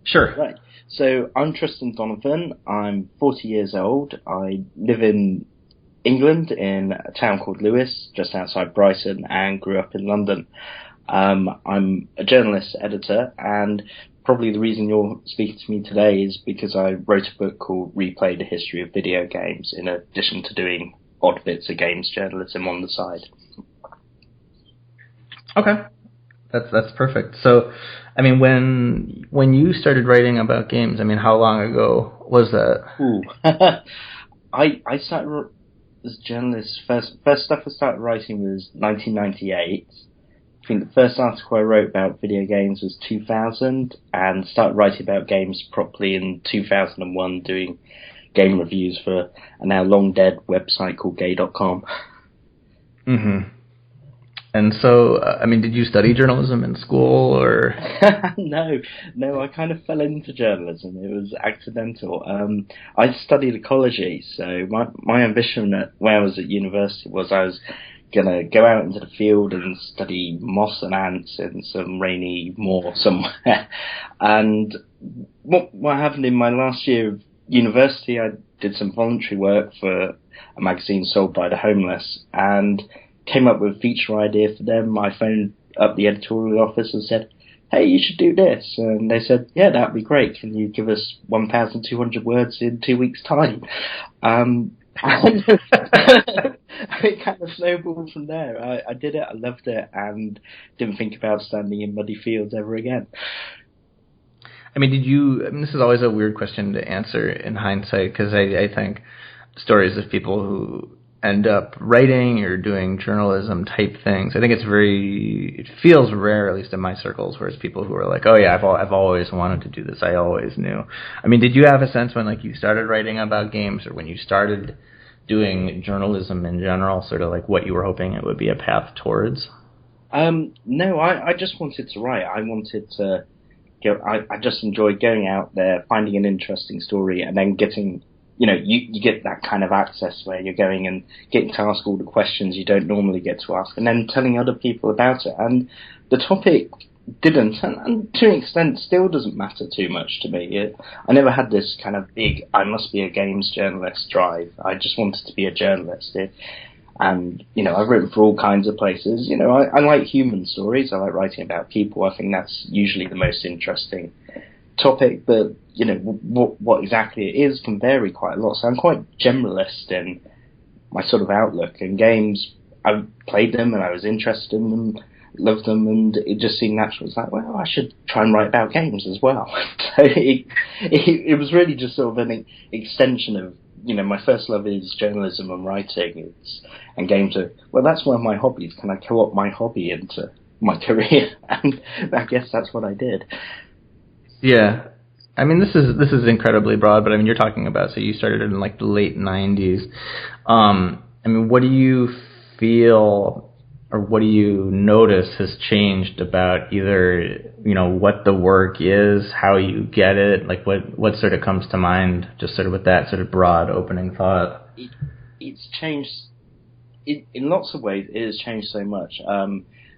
Sure. Right. So I'm Tristan Donovan. I'm 40 years old. I live in England in a town called Lewes, just outside Brighton, and grew up in London. I'm a journalist editor, and probably the reason you're speaking to me today is because I wrote a book called Replay the History of Video Games, in addition to doing odd bits of games journalism on the side. Okay. That's perfect. So, I mean, when you started writing about games, I mean, how long ago was that? Ooh. I started as a journalist, first stuff I started writing was 1998. I think the first article I wrote about video games was 2000, and started writing about games properly in 2001, doing game reviews for a now long dead website called gay.com. Mm-hmm. And so, I mean, did you study journalism in school, or? No, I kind of fell into journalism. It was accidental. I studied ecology, so my ambition when I was at university was I was going to go out into the field and study moss and ants in some rainy moor somewhere. And what happened in my last year of university, I did some voluntary work for a magazine sold by the homeless, and came up with a feature idea for them. I phoned up the editorial office and said, hey, you should do this. And they said, yeah, that'd be great. Can you give us 1,200 words in 2 weeks' time? And it kind of snowballed from there. I did it, I loved it, and didn't think about standing in muddy fields ever again. I mean, this is always a weird question to answer in hindsight, because I think stories of people who end up writing or doing journalism type things, I think it feels rare, at least in my circles, where it's people who are like, oh yeah, I've always wanted to do this, I always knew. I mean, did you have a sense when you started writing about games, or when you started doing journalism in general, sort of what you were hoping it would be a path towards? No, I just wanted to write. I wanted to I just enjoyed going out there, finding an interesting story, and then getting, you get that kind of access where you're going and getting to ask all the questions you don't normally get to ask, and then telling other people about it. And the topic didn't, and to an extent still doesn't matter too much to me. I never had this kind of big, I must be a games journalist drive. I just wanted to be a journalist. And, I've written for all kinds of places. I like human stories. I like writing about people. I think that's usually the most interesting topic. But, what exactly it is can vary quite a lot. So I'm quite generalist in my sort of outlook. And games, I played them and I was interested in them, loved them, and it just seemed natural. It's like, well, I should try and write about games as well. So it was really just sort of an extension of, my first love is journalism and writing, and games are, well, that's one of my hobbies. Can I co-opt my hobby into my career? And I guess that's what I did. Yeah. I mean, this is incredibly broad, but I mean, you're talking about, so you started in the late 90s. I mean, what do you feel, or what do you notice has changed about either, what the work is, how you get it, what sort of comes to mind, just sort of with that sort of broad opening thought? It's changed, in lots of ways, it has changed so much.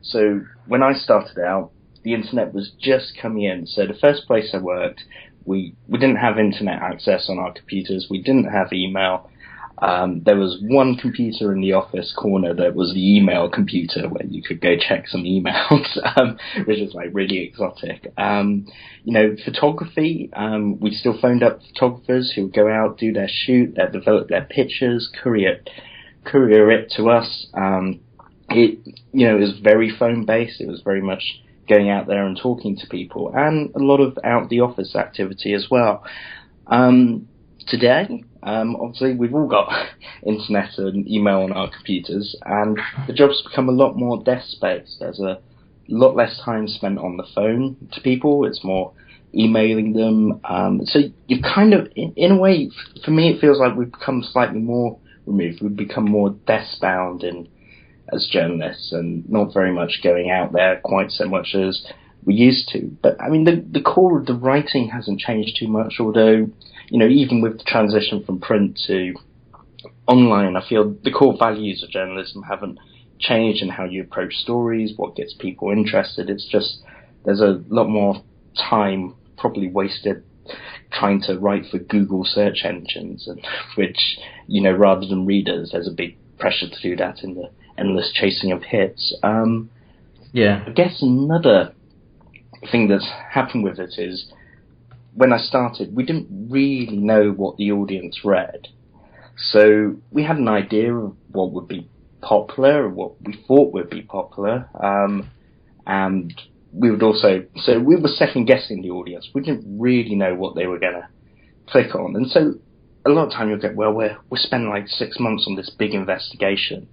So when I started out, the internet was just coming in. So the first place I worked, we didn't have internet access on our computers, we didn't have email. There was one computer in the office corner that was the email computer where you could go check some emails, which is really exotic. Photography, we still phoned up photographers who would go out, do their shoot, they'd develop their pictures, courier it to us. It was very phone based. It was very much going out there and talking to people, and a lot of out the office activity as well. Today, obviously, we've all got internet and email on our computers, and the job's become a lot more desk-based. There's a lot less time spent on the phone to people. It's more emailing them. So you kind of, in a way, for me, it feels like we've become slightly more removed. We've become more desk-bound as journalists, and not very much going out there quite so much as we used to. But, I mean, the core of the writing hasn't changed too much, although, even with the transition from print to online, I feel the core values of journalism haven't changed in how you approach stories, what gets people interested. It's just, there's a lot more time probably wasted trying to write for Google search engines, and which, rather than readers, there's a big pressure to do that in the endless chasing of hits. Yeah. I guess another thing that's happened with it is, when I started, we didn't really know what the audience read. So we had an idea of what would be popular, or what we thought would be popular, and we would also, so we were second guessing the audience. We didn't really know what they were going to click on. And so a lot of time you'll get, well, we're spending like 6 months on this big investigation.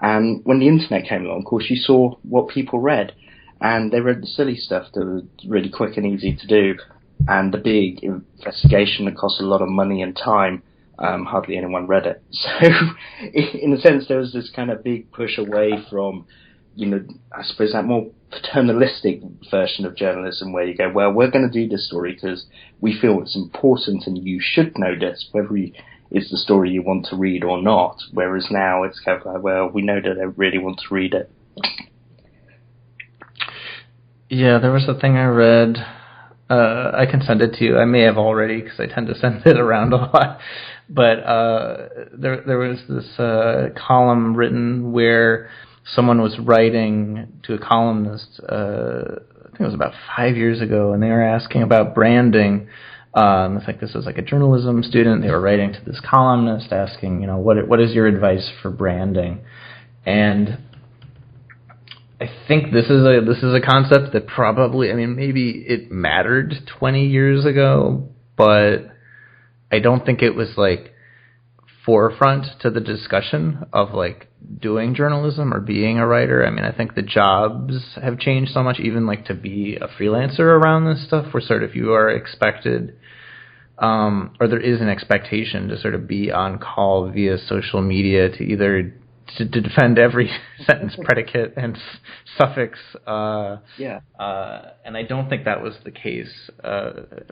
And when the internet came along, of course, you saw what people read. And they read the silly stuff that was really quick and easy to do. And the big investigation that cost a lot of money and time, hardly anyone read it. So in a sense, there was this kind of big push away from, I suppose that more paternalistic version of journalism where you go, well, we're going to do this story because we feel it's important and you should know this, whether it's the story you want to read or not. Whereas now it's kind of like, well, we know that I really want to read it. Yeah, there was a thing I read. I can send it to you. I may have already because I tend to send it around a lot. But there was this column written where someone was writing to a columnist, I think it was about 5 years ago, and they were asking about branding. I think this was like a journalism student. They were writing to this columnist asking, what is your advice for branding? And I think this is a concept that probably, maybe it mattered 20 years ago, but I don't think it was like forefront to the discussion of like doing journalism or being a writer. I think the jobs have changed so much, even like to be a freelancer around this stuff, where sort of you are expected, or there is an expectation to sort of be on call via social media to either to defend every sentence, predicate, and suffix. And I don't think that was the case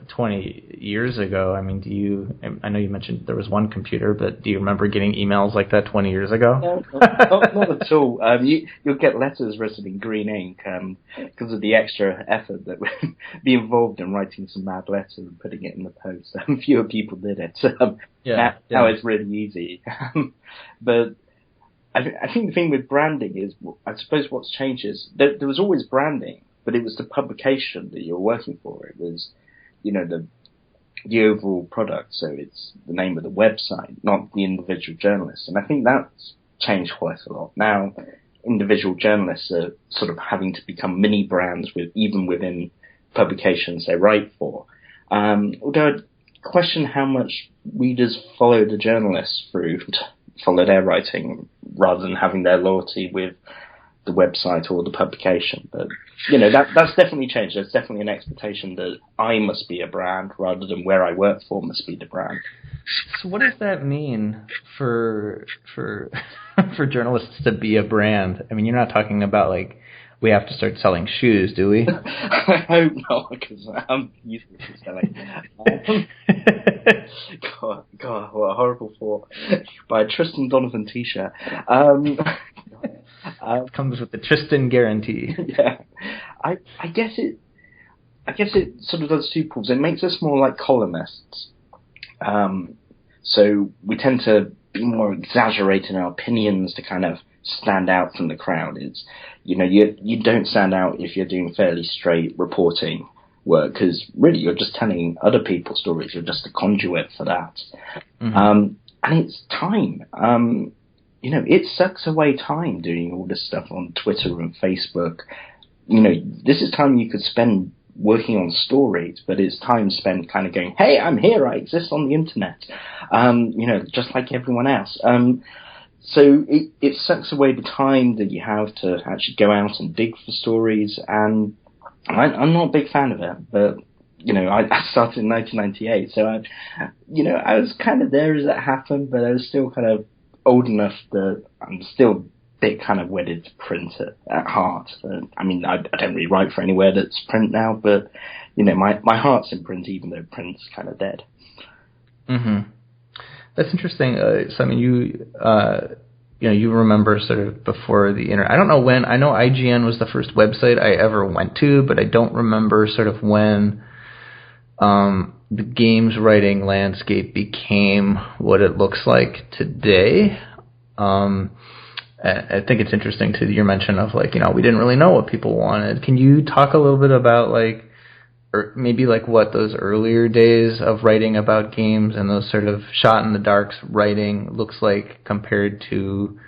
20 years ago. I know you mentioned there was one computer, but do you remember getting emails like that 20 years ago? No, not at all. You'll get letters written in green ink because of the extra effort that would be involved in writing some mad letter and putting it in the post. Fewer people did it. Now it's really easy. But I think the thing with branding is, I suppose what's changed is there was always branding, but it was the publication that you were working for. It was, the overall product. So it's the name of the website, not the individual journalist. And I think that's changed quite a lot. Now, individual journalists are sort of having to become mini brands even within publications they write for. Although I'd question how much readers follow the journalists through to follow their writing rather than having their loyalty with the website or the publication. But, that's definitely changed. There's definitely an expectation that I must be a brand rather than where I work for must be the brand. So what does that mean for for journalists to be a brand? You're not talking about like we have to start selling shoes, do we? I hope not, because I'm useless at selling. God, what a horrible thought. By a Tristan Donovan t-shirt. It comes with the Tristan guarantee. Yeah, I guess it sort of does two pools. It makes us more like columnists. So we tend to be more exaggerated in our opinions to kind of stand out from the crowd. It's, you don't stand out if you're doing fairly straight reporting work, because really you're just telling other people's stories. You're just a conduit for that. Mm-hmm. And it's time. It sucks away time doing all this stuff on Twitter and Facebook. This is time you could spend working on stories, but it's time spent kind of going, hey, I'm here, I exist on the internet, just like everyone else. So it sucks away the time that you have to actually go out and dig for stories, and I'm not a big fan of it, but, I started in 1998, so I was kind of there as it happened, but I was still kind of old enough that I'm still a bit kind of wedded to print at heart. I don't really write for anywhere that's print now, but, my heart's in print, even though print's kind of dead. Mm-hmm. That's interesting. So, you remember sort of before the internet. I don't know when. I know IGN was the first website I ever went to, but I don't remember sort of when the games writing landscape became what it looks like today. I think it's interesting to your mention of we didn't really know what people wanted. Can you talk a little bit about or maybe what those earlier days of writing about games and those sort of shot in the darks writing looks like compared to,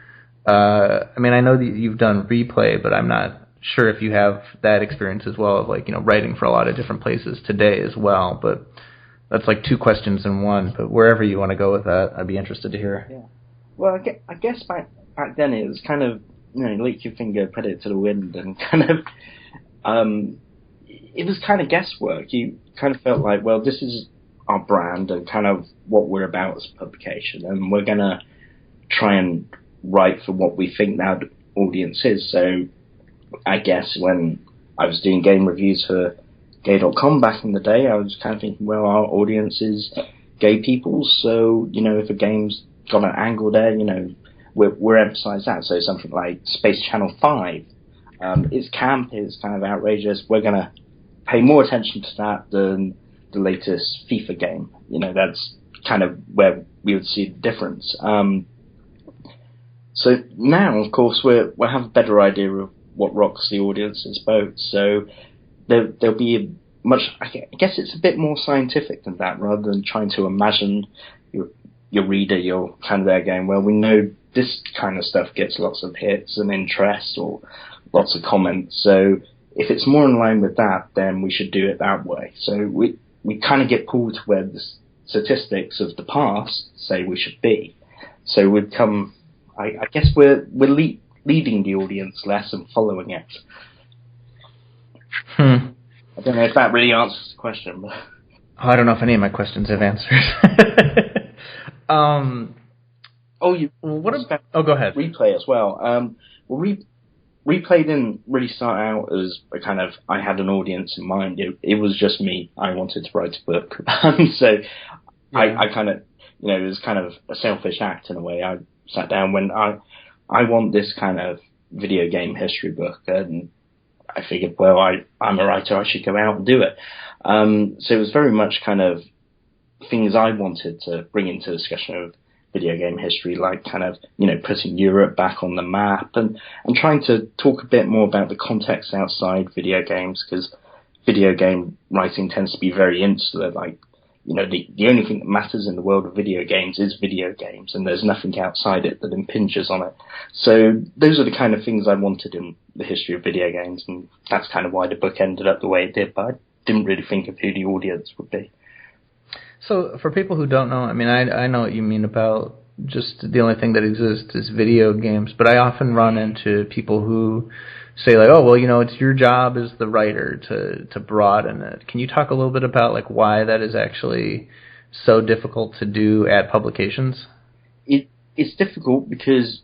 I know that you've done replay, but I'm not sure if you have that experience as well of writing for a lot of different places today as well. But that's two questions in one. But wherever you want to go with that, I'd be interested to hear. Yeah. Well, I guess back then it was kind of, lick your finger, put it to the wind, and kind of, it was kind of guesswork. You kind of felt like, well, this is our brand and kind of what we're about as a publication, and we're going to try and write for what we think that audience is. So I guess when I was doing game reviews for gay.com back in the day, I was kind of thinking, well, our audience is gay people, so, if a game's got an angle there, we're emphasise that. So something like Space Channel 5, it's camp, it's kind of outrageous, we're going to pay more attention to that than the latest FIFA game. That's kind of where we would see the difference. So now, of course, we'll have a better idea of what rocks the audience's boat. So there'll be a much, I guess it's a bit more scientific than that, rather than trying to imagine your reader, you're kind of there going, well, we know this kind of stuff gets lots of hits and interest or lots of comments. So if it's more in line with that, then we should do it that way. So we kind of get pulled to where the statistics of the past say we should be. So we've come, I guess we're leading the audience less and following it. I don't know if that really answers the question. But I don't know if any of my questions have answers. go ahead. Replay as well. Replay didn't really start out as a kind of, I had an audience in mind. It was just me. I wanted to write a book. So yeah. I kind of, it was kind of a selfish act in a way. I sat down when I want this kind of video game history book, and I figured, well, I'm a writer, I should go out and do it. So it was very much kind of things I wanted to bring into discussion of video game history, like kind of, putting Europe back on the map and trying to talk a bit more about the context outside video games, because video game writing tends to be very insular. The only thing that matters in the world of video games is video games, and there's nothing outside it that impinges on it. So those are the kind of things I wanted in the history of video games, and that's kind of why the book ended up the way it did, but I didn't really think of who the audience would be. So for people who don't know, I know what you mean about just the only thing that exists is video games, but I often run into people who say oh, well, it's your job as the writer to broaden it. Can you talk a little bit about why that is actually so difficult to do at publications? It's difficult because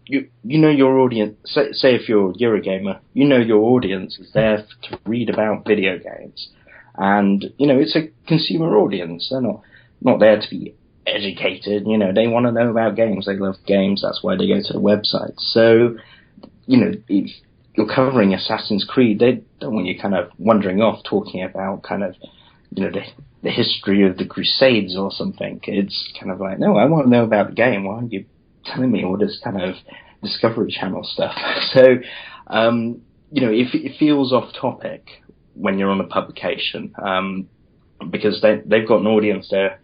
you know your audience. Say if you're a Eurogamer, your audience is there to read about video games. And, it's a consumer audience. They're not there to be educated. They want to know about games. They love games. That's why they go to the website. So, if you're covering Assassin's Creed, they don't want you kind of wandering off talking about kind of, the history of the Crusades or something. It's kind of like, no, I want to know about the game. Why aren't you telling me all this kind of Discovery Channel stuff? So, if it feels off topic when you're on a publication, because they've got an audience they're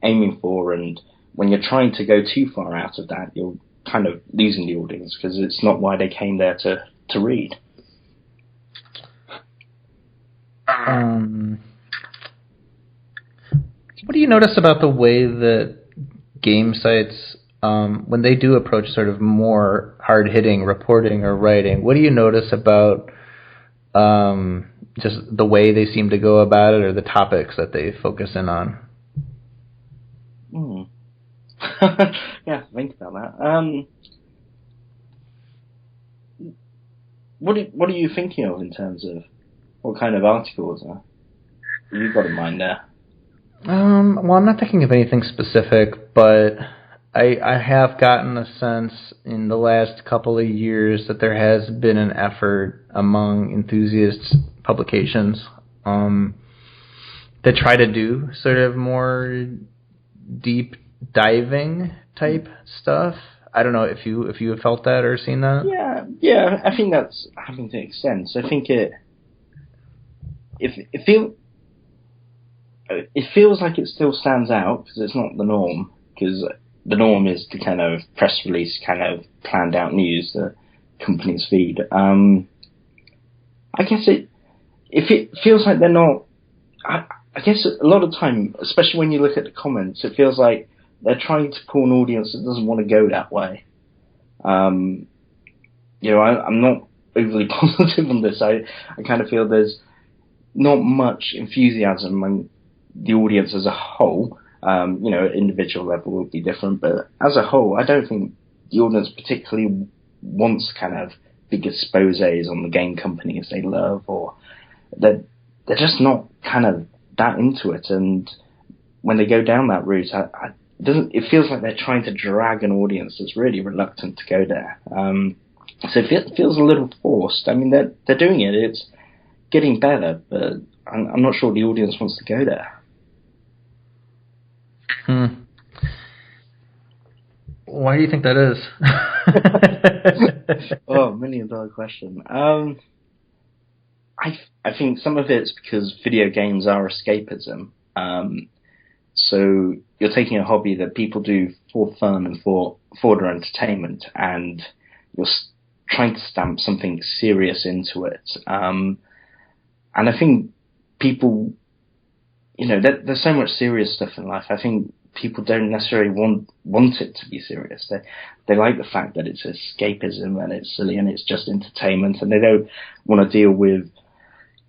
aiming for, and when you're trying to go too far out of that, you're kind of losing the audience, because it's not why they came there to read. What do you notice about the way that game sites, when they do approach sort of more hard-hitting reporting or writing, what do you notice about just the way they seem to go about it, or the topics that they focus in on? Yeah, think about that. What are you thinking of in terms of what kind of articles you've got in mind there? Well, I'm not thinking of anything specific, but I have gotten a sense in the last couple of years that there has been an effort among enthusiast publications that try to do sort of more deep diving type stuff. I don't know if you have felt that or seen that. Yeah. I think that's having to make sense. I think it feels like it still stands out because it's not the norm. Because the norm is the kind of press release, kind of planned out news that companies feed. I guess if it feels like they're not. I guess a lot of time, especially when you look at the comments, it feels like they're trying to pull an audience that doesn't want to go that way. I'm not overly positive on this. I kind of feel there's not much enthusiasm among the audience as a whole. At individual level would be different, but as a whole, I don't think the audience particularly wants kind of big exposés on the game companies they love, or they're just not kind of that into it. And when they go down that route, it feels like they're trying to drag an audience that's really reluctant to go there. So it feels a little forced. I mean, they're doing it. It's getting better, but I'm not sure the audience wants to go there. Why do you think that is? Oh, $1 million question. I think some of it's because video games are escapism. So you're taking a hobby that people do for fun and for their entertainment, and you're trying to stamp something serious into it. And I think people, there's so much serious stuff in life. I think people don't necessarily want it to be serious. They like the fact that it's escapism and it's silly and it's just entertainment, and they don't want to deal with,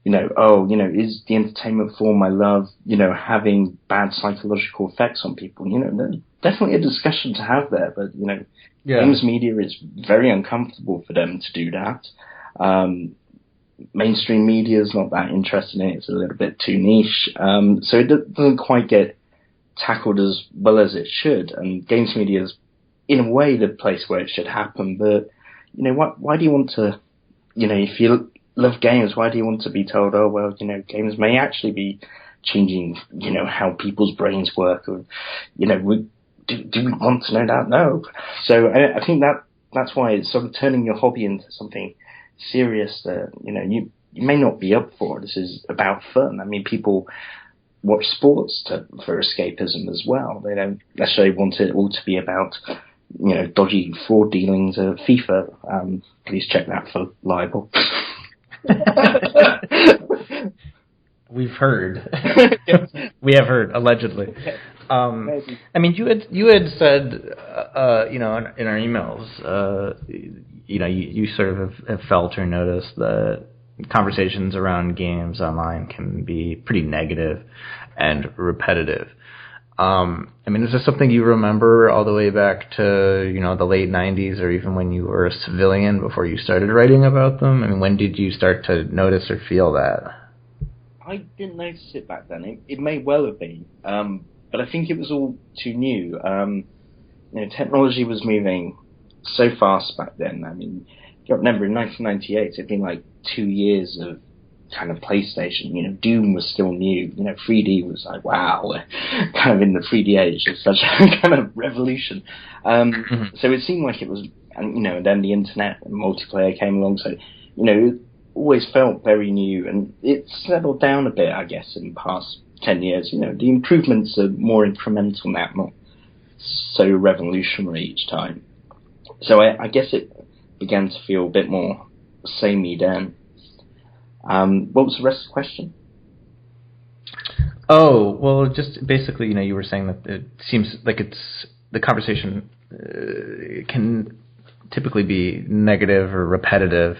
is the entertainment form I love, having bad psychological effects on people? There's definitely a discussion to have there, but games media is very uncomfortable for them to do that. Mainstream media is not that interested in it. It's a little bit too niche. So it doesn't quite get tackled as well as it should. And games media is, in a way, the place where it should happen. But, why do you want to, if you love games, why do you want to be told, oh, well, games may actually be changing, how people's brains work? Or, do we want to know that? No. So I think that's why it's sort of turning your hobby into something serious that you may not be up for. This is about fun. I mean, people watch sports for escapism as well. They don't necessarily want it all to be about dodgy fraud dealings of FIFA. Please check that for libel. We've heard. We have heard, allegedly. I mean, you had said, in our emails, you sort of have felt or noticed that conversations around games online can be pretty negative and repetitive. I mean, is this something you remember all the way back to, the late 90s, or even when you were a civilian before you started writing about them? I mean, when did you start to notice or feel that? I didn't notice it back then. It may well have been, but I think it was all too new. Technology was moving so fast back then. I mean, you remember in 1998, it'd been like 2 years of kind of PlayStation. Doom was still new. 3D was like, wow, we're kind of in the 3D age. It's such a kind of revolution. So it seemed like it was, and then the internet and multiplayer came along. So, it always felt very new, and it settled down a bit, I guess, in the past 10 years. The improvements are more incremental now, not so revolutionary each time. So I guess it began to feel a bit more samey then. What was the rest of the question? Oh, well, just basically, you were saying that it seems like the conversation can typically be negative or repetitive.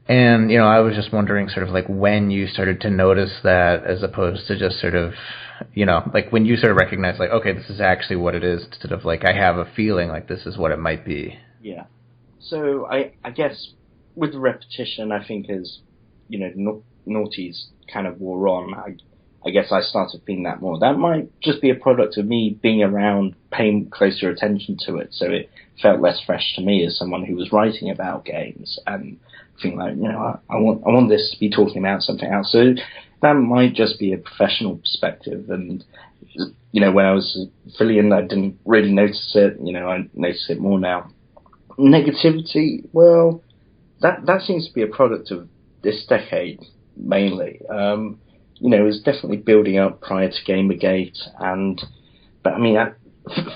And, I was just wondering sort of like when you started to notice that, as opposed to just sort of, like when you sort of recognize like, okay, this is actually what it is, instead of like, I have a feeling like this is what it might be. Yeah. So I guess with the repetition, I think as, naughties kind of wore on, I guess I started feeling that more. That might just be a product of me being around, paying closer attention to it, so it felt less fresh to me as someone who was writing about games and feeling like, I want this to be talking about something else. So that might just be a professional perspective. And when I was a civilian, I didn't really notice it. I notice it more now. Negativity, well, that seems to be a product of this decade mainly. It was definitely building up prior to Gamergate, but I mean,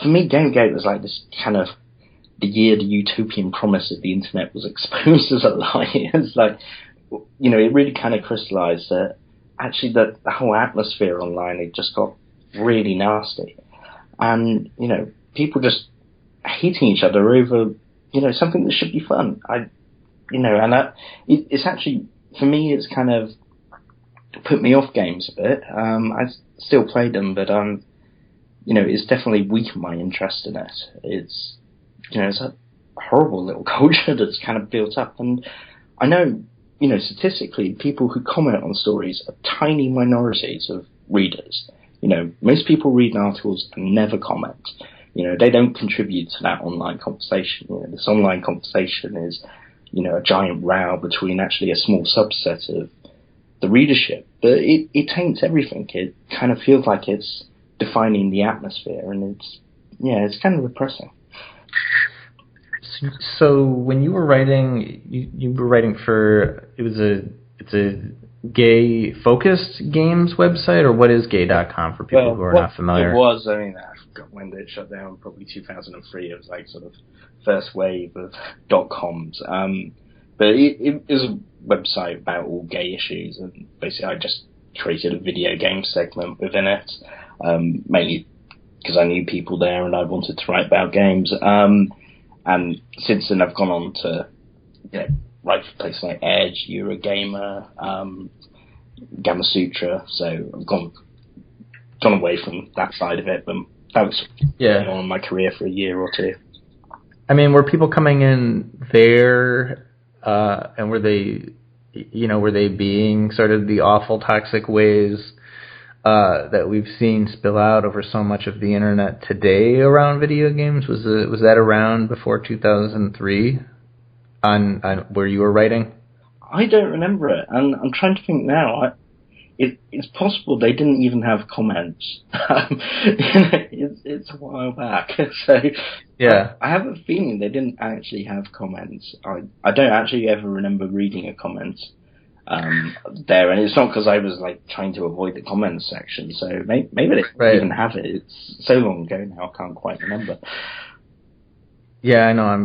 for me, Gamergate was like this kind of the year the utopian promise of the internet was exposed as a lie. It's like, it really kind of crystallized that actually the whole atmosphere online, it just got really nasty, and people just hating each other over something that should be fun. It's actually, for me, it's kind of put me off games a bit. I still play them, but it's definitely weakened my interest in it. It's it's a horrible little culture that's kind of built up, and I know statistically people who comment on stories are tiny minorities of readers. Most people read articles and never comment. They don't contribute to that online conversation. This online conversation is a giant row between actually a small subset of the readership, but it taints everything. It kind of feels like it's defining the atmosphere, and it's kind of depressing. So when you were writing, you were writing for it's a gay-focused games website, or what is gay.com for people who are not familiar? It was, I forgot when it shut down, probably 2003. It was like sort of first wave of .coms. But it was a website about all gay issues, and basically I just created a video game segment within it, mainly because I knew people there and I wanted to write about games. And since then I've gone on to write for places like Edge, Eurogamer, Gamma Sutra, so I've gone away from that side of it, but that was on my career for a year or two. I mean, were people coming in there, and were they being sort of the awful, toxic ways that we've seen spill out over so much of the internet today around video games? Was that around before 2003 on where you were writing? I don't remember it, and I'm trying to think now. It's possible they didn't even have comments. It's a while back, so I have a feeling they didn't actually have comments. I don't actually ever remember reading a comment there, and it's not because I was like trying to avoid the comments section. So maybe they didn't even have it. It's so long ago now, I can't quite remember. Yeah, I know. I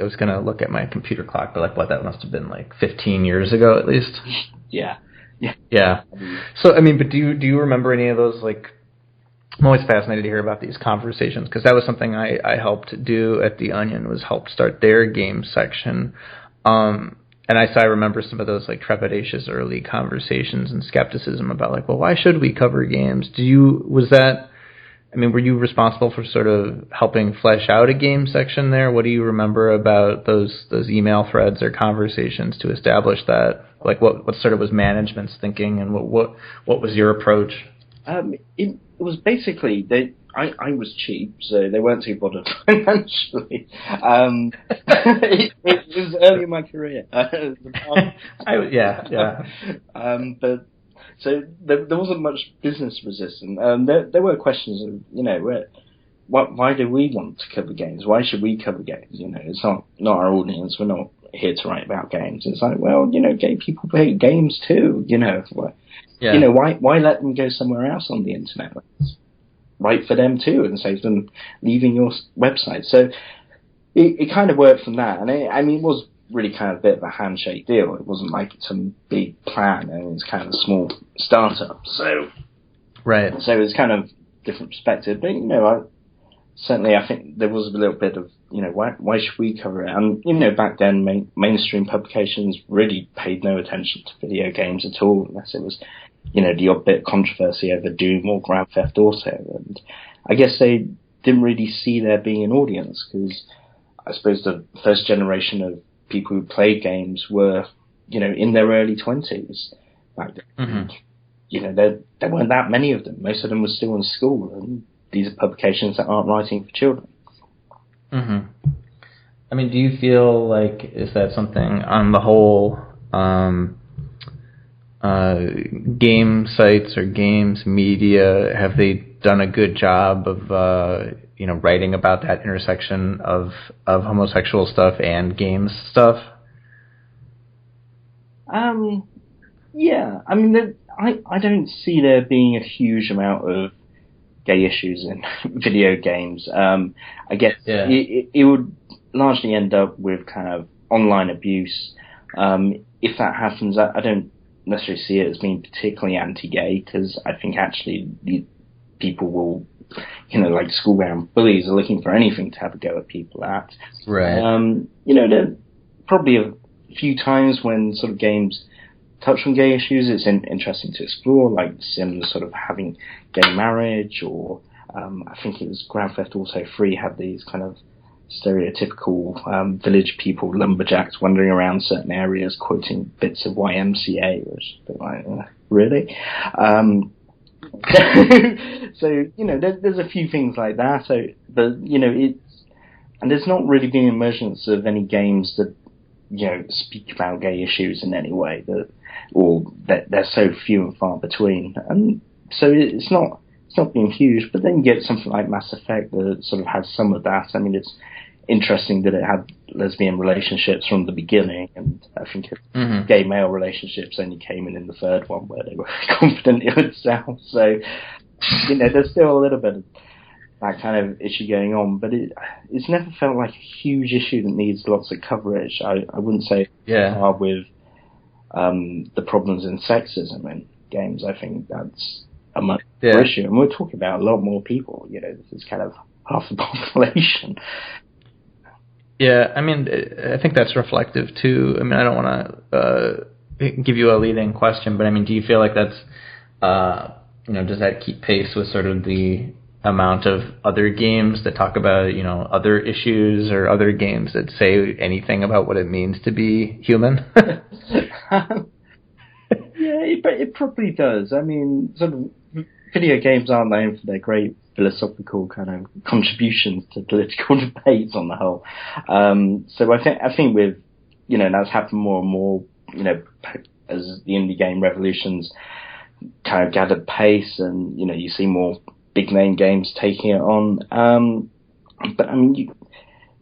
was going to look at my computer clock, but that must have been 15 years ago at least. Yeah. So, I mean, but do you remember any of those? I'm always fascinated to hear about these conversations, because that was something I helped do at The Onion, was help start their game section. And I remember some of those trepidatious early conversations and skepticism about well, why should we cover games? Were you responsible for sort of helping flesh out a game section there? What do you remember about those email threads or conversations to establish that? What sort of was management's thinking, and what was your approach? It was basically I was cheap, so they weren't too bothered financially. It was early in my career. But so there wasn't much business resistance. There were questions of why do we want to cover games? Why should we cover games? It's not our audience. We're not here to write about games. It's gay people play games too. Why let them go somewhere else on the internet? Write for them too, and save them leaving your website. So it kind of worked from that, and it was really kind of a bit of a handshake deal. It wasn't like some big plan, and it was kind of a small startup. So it was kind of different perspective. But I think there was a little bit of why should we cover it? And back then mainstream publications really paid no attention to video games at all, unless it was the odd bit of controversy over Doom or Grand Theft Auto. And I guess they didn't really see there being an audience, because I suppose the first generation of people who played games were in their early 20s back then. there weren't that many of them. Most of them were still in school, and these are publications that aren't writing for children. Mm-hmm. I mean, do you feel like, is that something on the whole, game sites or games media, have they done a good job of, writing about that intersection of homosexual stuff and games stuff? Yeah, I mean, I don't see there being a huge amount of gay issues in video games. I guess it would largely end up with kind of online abuse. If that happens, I don't necessarily see it as being particularly anti-gay, because I think actually people will, like school-bound bullies are looking for anything to have a go at people at. Right. There probably a few times when sort of games touch on gay issues, it's interesting to explore, like Sims sort of having gay marriage, or I think it was Grand Theft Auto 3 had these kind of stereotypical village people, lumberjacks, wandering around certain areas quoting bits of YMCA, which is a bit like, really? So, there's a few things like that. So, but, and there's not really been an emergence of any games that, speak about gay issues in any way, or that they're so few and far between. And so it's not being huge, but then you get something like Mass Effect that sort of has some of that. I mean, it's interesting that it had lesbian relationships from the beginning, and I think gay male relationships only came in the third one, where they were confident it would sell. So, there's still a little bit of that kind of issue going on, but it's never felt like a huge issue that needs lots of coverage. I wouldn't say hard with the problems in sexism in games. I think that's a much bigger issue, and we're talking about a lot more people. This is kind of half the population. Yeah, I mean, I think that's reflective too. I mean, I don't want to give you a leading question, but I mean, do you feel like that's, does that keep pace with sort of the amount of other games that talk about, other issues, or other games that say anything about what it means to be human? Yeah, it probably does. I mean, sort of video games aren't known for their great philosophical kind of contributions to political debates on the whole. So I think with, that's happened more and more, as the indie game revolutions kind of gathered pace, and, you see more big name games taking it on. But I mean,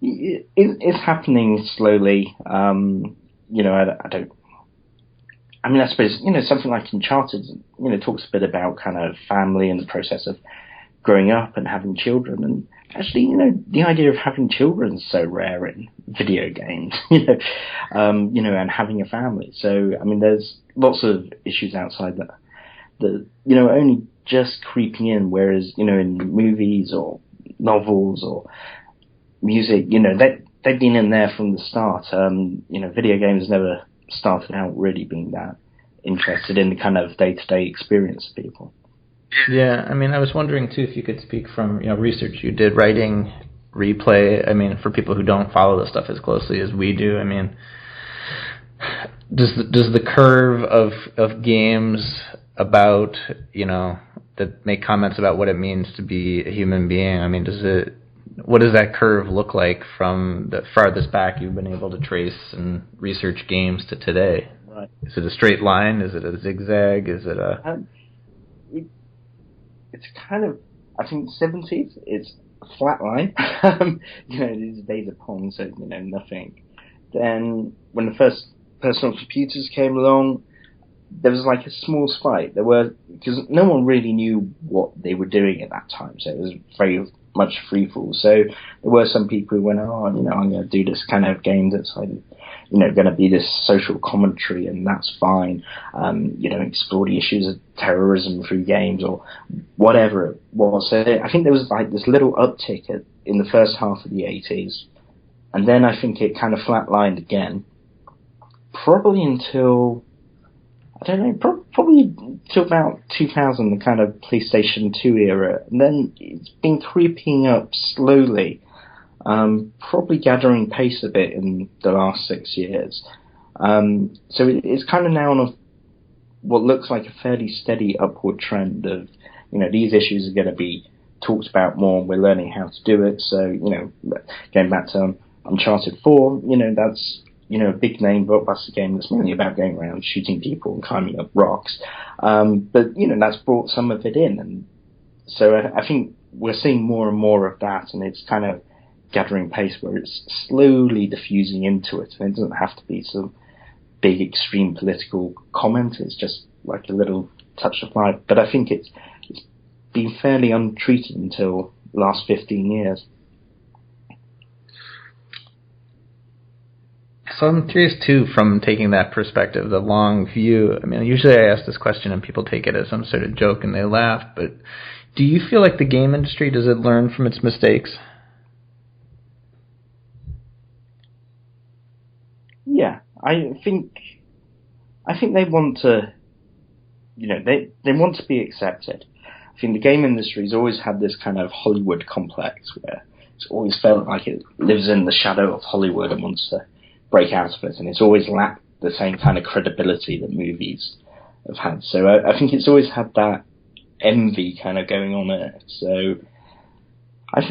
it's happening slowly. I suppose, something like Uncharted, talks a bit about kind of family and the process of growing up and having children. And actually, the idea of having children is so rare in video games, and having a family. So, I mean, there's lots of issues outside that, only just creeping in, whereas, in movies or novels or music, they've been in there from the start. Video games never started out really being that interested in the kind of day-to-day experience of people. Yeah, I mean, I was wondering too if you could speak from research you did, writing replay. I mean, for people who don't follow the stuff as closely as we do, I mean, does the curve of games about that make comments about what it means to be a human being, I mean, what does that curve look like from the farthest back you've been able to trace and research games to today? Right. Is it a straight line? Is it a zigzag? Is it a... It's kind of, I think, 70s, it's a flat line. These days of Pong, so, nothing. Then, when the first personal computers came along, there was like a small spike. Because no one really knew what they were doing at that time, so it was very much free fall. So there were some people who went, I'm going to do this kind of game that's like, going to be this social commentary, and that's fine. Explore the issues of terrorism through games or whatever it was. So I think there was like this little uptick in the first half of the 80s, and then I think it kind of flatlined again, probably until, I don't know, probably till about 2000, the kind of PlayStation 2 era. And then it's been creeping up slowly, probably gathering pace a bit in the last 6 years. So it's kind of now on what looks like a fairly steady upward trend of, these issues are going to be talked about more, and we're learning how to do it. So, going back to Uncharted 4, that's, a big name blockbuster game that's mainly about going around shooting people and climbing up rocks. But, that's brought some of it in. And so I think we're seeing more and more of that, and it's kind of gathering pace where it's slowly diffusing into it. And it doesn't have to be some big extreme political comment. It's just like a little touch of life. But I think it's been fairly untreated until the last 15 years. So I'm curious, too, from taking that perspective, the long view. I mean, usually I ask this question and people take it as some sort of joke and they laugh, but do you feel like the game industry, does it learn from its mistakes? Yeah, I think they want to, they want to be accepted. I think the game industry's always had this kind of Hollywood complex where it's always felt like it lives in the shadow of Hollywood and wants to break out of it, and it's always lacked the same kind of credibility that movies have had. So I think it's always had that envy kind of going on in it. So I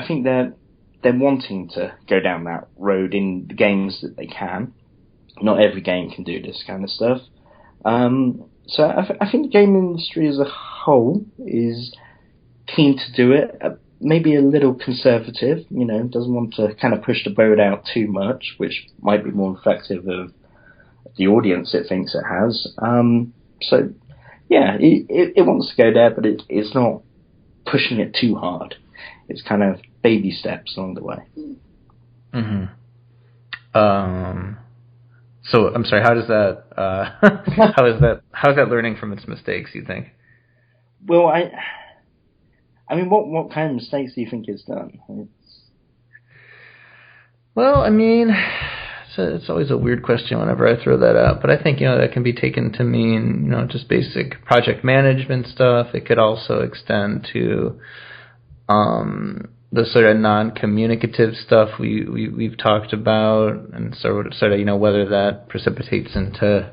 think they're wanting to go down that road in the games that they can. Not every game can do this kind of stuff. So I think the game industry as a whole is keen to do it. Maybe a little conservative, doesn't want to kind of push the boat out too much, which might be more reflective of the audience it thinks it has. So, yeah, it wants to go there, but it's not pushing it too hard. It's kind of baby steps along the way. Mm-hmm. So, I'm sorry, how does that, how is that learning from its mistakes, you think? Well, I mean, what kind of mistakes do you think it's done? Well, I mean, it's always a weird question whenever I throw that out, but I think, that can be taken to mean, just basic project management stuff. It could also extend to the sort of non-communicative stuff we've talked about, and sort of, whether that precipitates into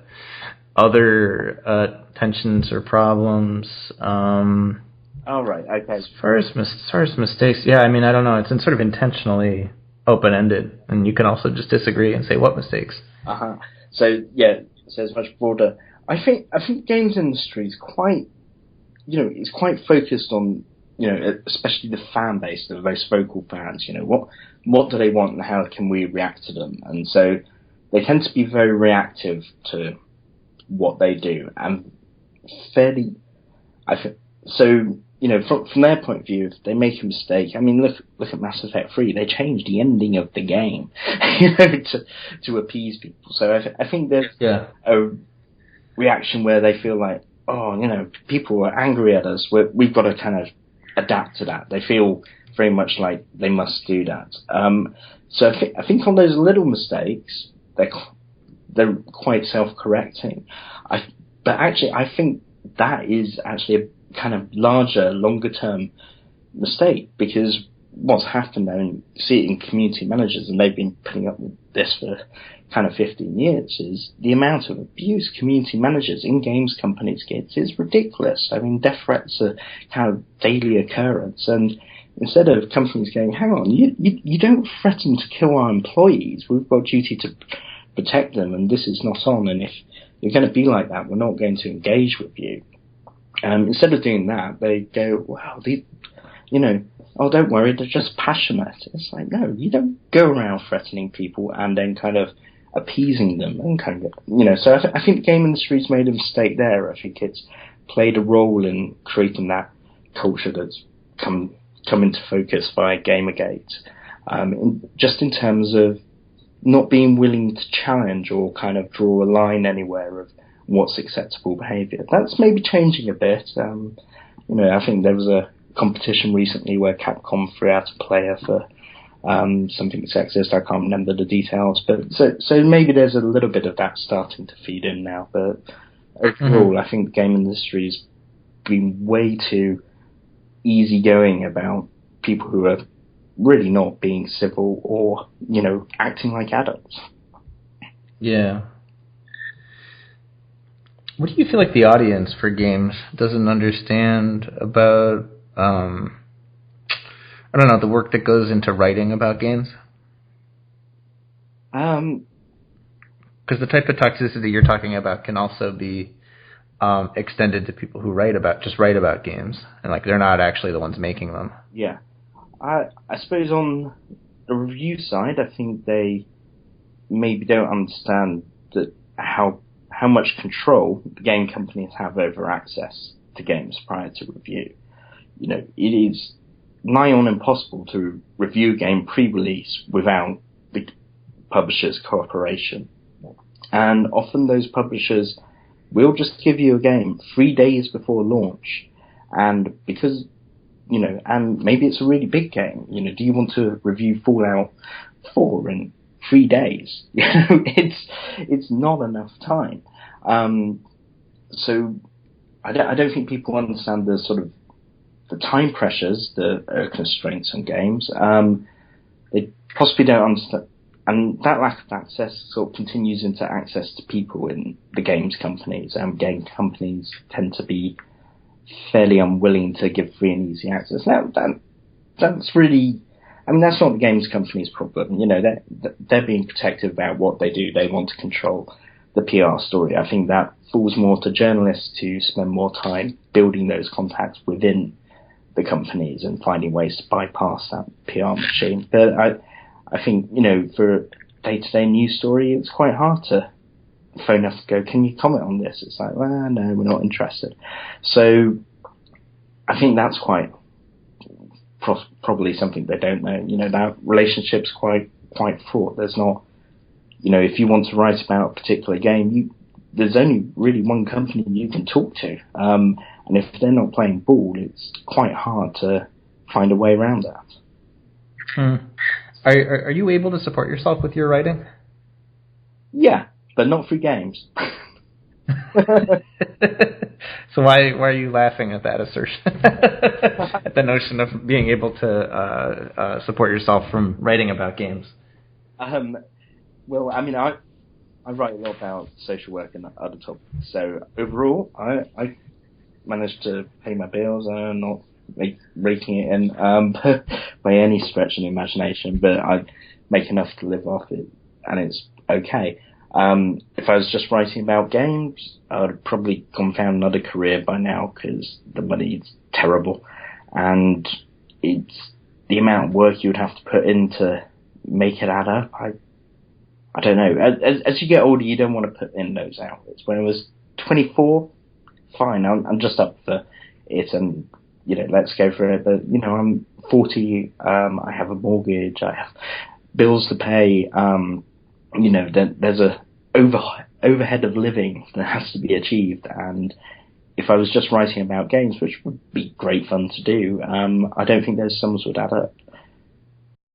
other tensions or problems. Oh, right, okay. As far as mistakes, yeah, I mean, I don't know. It's sort of intentionally open-ended, and you can also just disagree and say, what mistakes? Uh-huh. So, yeah, so it's much broader. I think games industry is quite, it's quite focused on, especially the fan base, the most vocal fans, what do they want and how can we react to them? And so they tend to be very reactive to what they do, and fairly, from their point of view, if they make a mistake, I mean, look at Mass Effect 3. They changed the ending of the game, to appease people. So I think there's a reaction where they feel like, people are angry at us. We've got to kind of adapt to that. They feel very much like they must do that. So I think on those little mistakes, they're quite self-correcting. But actually, I think that is actually a kind of larger, longer-term mistake, because what's happened, and you see it in community managers, and they've been putting up with this for kind of 15 years, is the amount of abuse community managers in games companies get is ridiculous. I mean, death threats are kind of daily occurrence, and instead of companies going, hang on, you don't threaten to kill our employees, we've got a duty to protect them, and this is not on, and if you're going to be like that, we're not going to engage with you. Instead of doing that, they go, wow, oh, don't worry, they're just passionate. It's like, no, you don't go around threatening people and then kind of appeasing them and kind of, so I think the game industry's made a mistake there. I think it's played a role in creating that culture that's come into focus via Gamergate. Just in terms of not being willing to challenge or kind of draw a line anywhere of what's acceptable behaviour. That's maybe changing a bit. I think there was a competition recently where Capcom threw out a player for something sexist. I can't remember the details, but so maybe there's a little bit of that starting to feed in now. But overall, I think the game industry's been way too easygoing about people who are really not being civil or acting like adults. Yeah. What do you feel like the audience for games doesn't understand about, I don't know, the work that goes into writing about games? Because the type of toxicity you're talking about can also be extended to people who write about games, and like they're not actually the ones making them. Yeah, I suppose on the review side, I think they maybe don't understand that how much control the game companies have over access to games prior to review. You know, it is nigh on impossible to review a game pre-release without the publisher's cooperation. And often those publishers will just give you a game 3 days before launch. And because, you know, and maybe it's a really big game, you know, do you want to review Fallout 4 in 3 days? You know, it's not enough time. So I don't think people understand the sort of the time pressures, the constraints on games. They possibly don't understand. And that lack of access sort of continues into access to people in the games companies. Game companies tend to be fairly unwilling to give free and easy access. Now, that's really, I mean, that's not the games company's problem. You know, they're being protective about what they do. They want to control the PR story. I think that falls more to journalists to spend more time building those contacts within the companies and finding ways to bypass that PR machine. But I think, you know, for a day-to-day news story, it's quite hard to phone up and go, can you comment on this? It's like, well, no, we're not interested. So I think that's quite probably something they don't know. You know, that relationship's quite fraught. There's not, you know, if you want to write about a particular game, there's only really one company you can talk to. And if they're not playing ball, it's quite hard to find a way around that. Are you able to support yourself with your writing? Yeah, but not through games. So why are you laughing at that assertion? At the notion of being able to support yourself from writing about games? Well, I mean, I write a lot about social work and other topics. So overall, I managed to pay my bills. I'm not raking it in by any stretch of the imagination, but I make enough to live off it, and it's okay. If I was just writing about games, I would have probably gone found another career by now because the money's terrible, and it's the amount of work you would have to put in to make it add up. I don't know. As you get older, you don't want to put in those hours. When I was 24, fine, I'm just up for it, and you know, let's go for it. But you know, I'm 40. I have a mortgage. I have bills to pay. You know, there's a overhead of living that has to be achieved. And if I was just writing about games, which would be great fun to do, I don't think those sums would add up.